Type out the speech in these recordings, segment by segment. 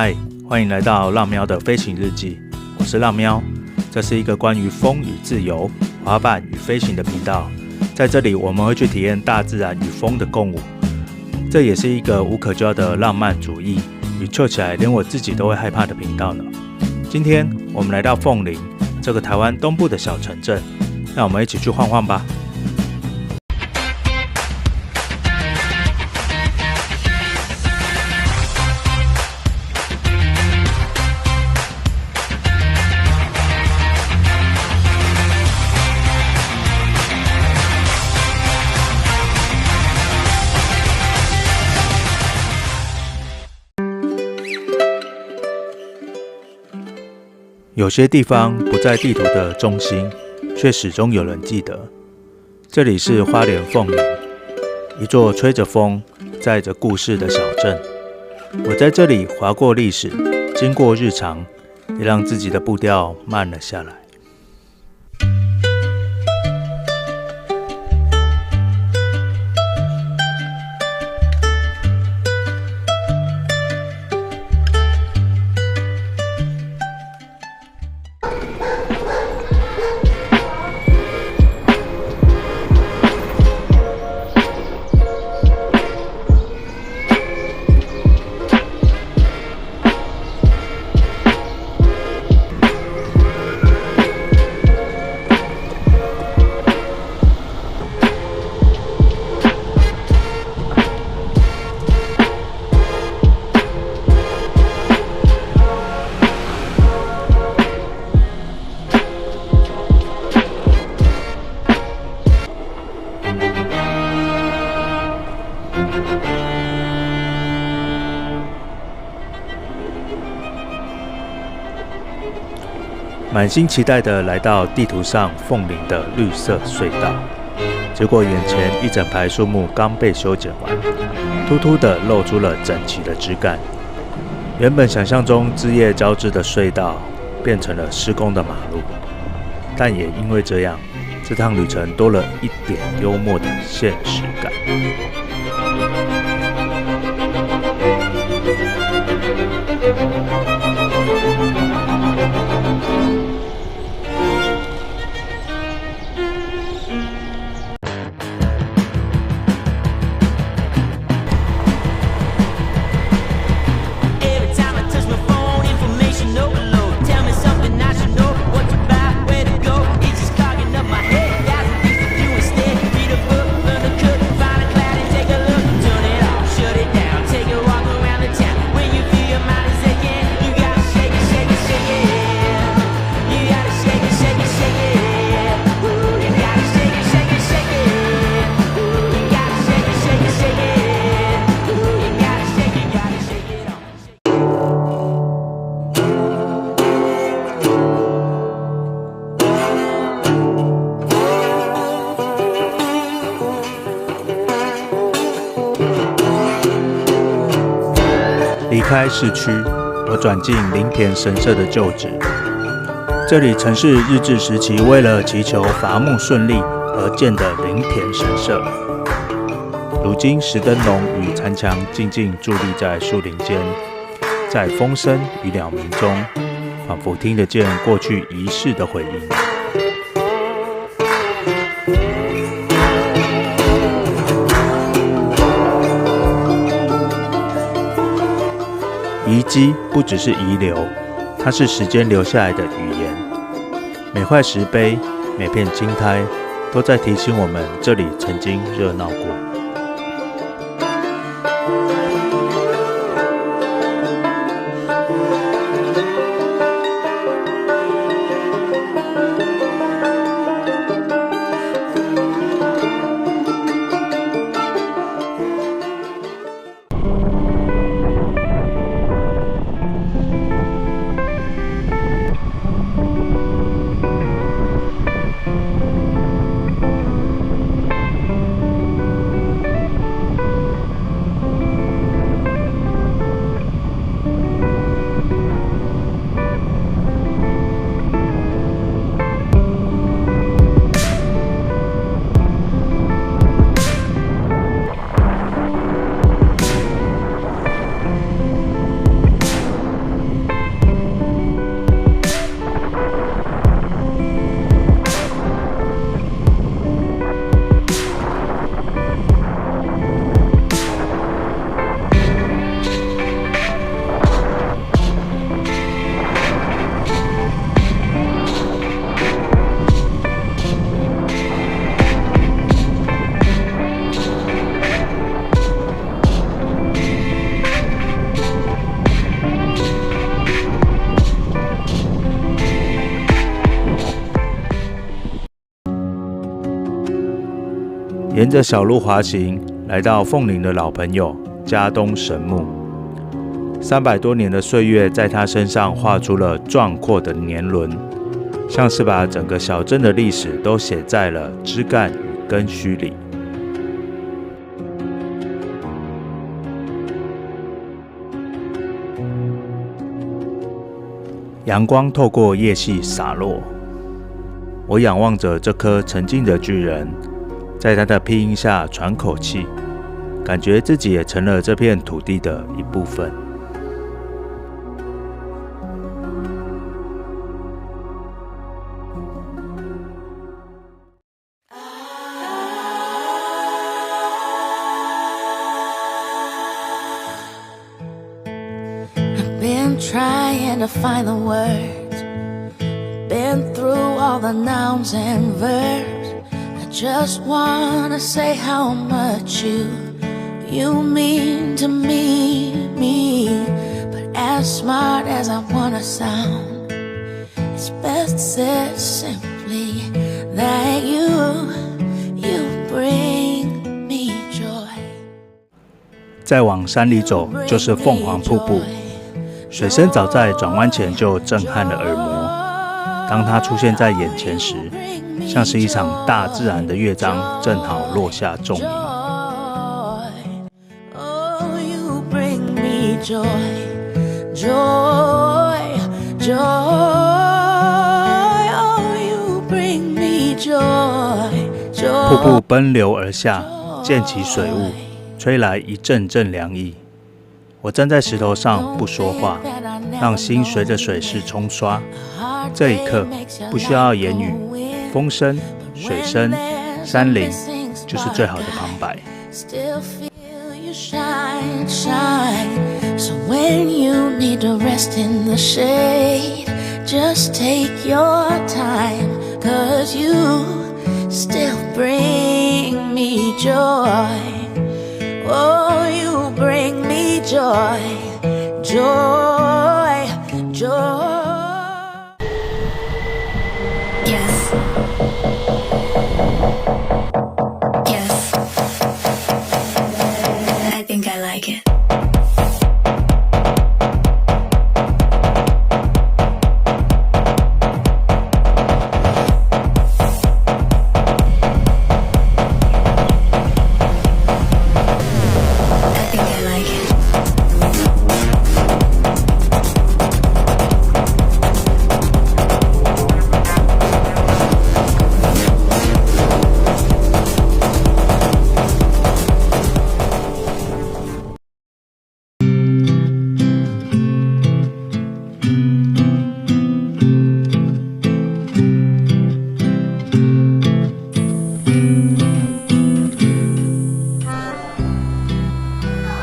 嗨，欢迎来到浪喵的飞行日记，我是浪喵。这是一个关于风与自由、滑板与飞行的频道，在这里我们会去体验大自然与风的共舞。这也是一个无可救药的浪漫主义与秀起来连我自己都会害怕的频道呢。今天我们来到凤林这个台湾东部的小城镇，让我们一起去晃晃吧。有些地方不在地图的中心，却始终有人记得。这里是花莲凤林，一座吹着风、载着故事的小镇。我在这里划过历史，经过日常，也让自己的步调慢了下来。满心期待的来到地图上凤林的绿色隧道，结果眼前一整排树木刚被修剪完，突突的露出了整齐的枝干。原本想象中枝叶交织的隧道，变成了施工的马路。但也因为这样，这趟旅程多了一点幽默的现实感。离开市区，我转进林田神社的旧址。这里曾是日治时期为了祈求伐木顺利而建的林田神社。如今石灯笼与残墙静静伫立在树林间，在风声与鸟鸣中，仿佛听得见过去仪式的回音。遗迹不只是遗留，它是时间留下来的语言。每块石碑、每片青苔，都在提醒我们这里曾经热闹过。沿着小路滑行，来到凤林的老朋友嘉东神木。300多年的岁月，在他身上画出了壮阔的年轮，像是把整个小镇的历史都写在了枝干与根须里。阳光透过叶隙洒落，我仰望着这颗沉静的巨人，在他的庇荫下喘口气，感觉自己也成了这片土地的一部分。Trying to find the words, been through all the nouns and verbs. I just wanna say how much you mean to me. But as smart as I wanna sound, it's best said simply that you bring me joy. 再往山里走，就是凤凰瀑布。水声早在转弯前就震撼了耳膜，当它出现在眼前时，像是一场大自然的乐章正好落下重音。瀑布奔流而下，溅起水雾，吹来一阵阵凉意。我站在石头上不说话，让心随着水势冲刷。这一刻不需要言语，风声、水声、山林就是最好的旁白。So when you need to rest in the shade, just take your time, 'cause you still bring me joy. Oh, you bring me joy, joy, joy. Yes. Yes. I think I like it.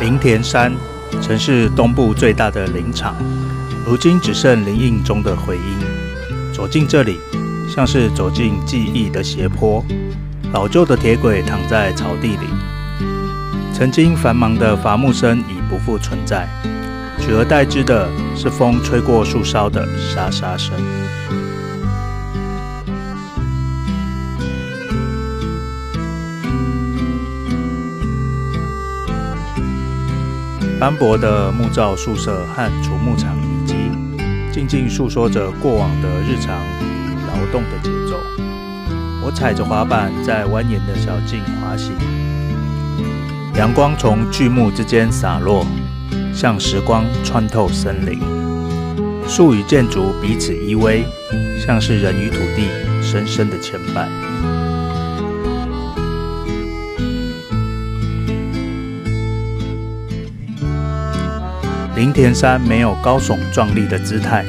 林田山曾是东部最大的林场，如今只剩林荫中的回音。走进这里，像是走进记忆的斜坡，老旧的铁轨躺在草地里，曾经繁忙的伐木声已不复存在，取而代之的是风吹过树梢的沙沙声。斑驳的木造宿舍和储木场遗迹，静静诉说着过往的日常与劳动的节奏。我踩着滑板在蜿蜒的小径滑行，阳光从巨木之间洒落，像时光穿透森林。树与建筑彼此依偎，像是人与土地深深的牵绊。林田山没有高耸壮丽的姿态，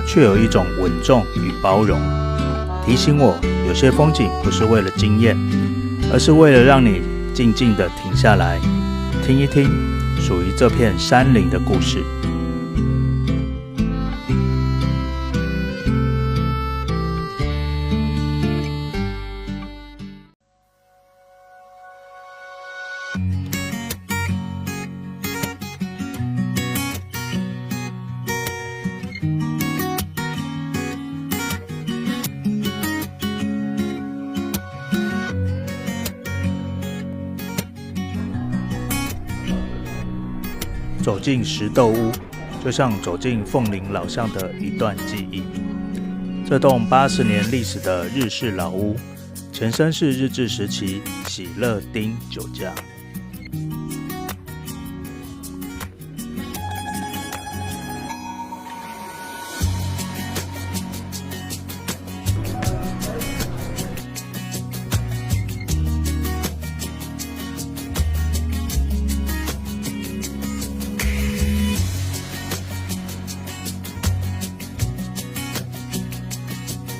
却有一种稳重与包容，提醒我有些风景不是为了惊艳，而是为了让你静静地停下来，听一听属于这片山林的故事。走进石豆屋，就像走进凤林老巷的一段记忆。这栋80年历史的日式老屋，前身是日治时期喜乐町酒家。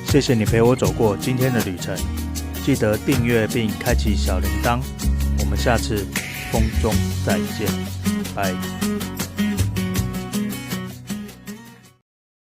谢谢你陪我走过今天的旅程，记得订阅并开启小铃铛。我们下次空中再见，拜。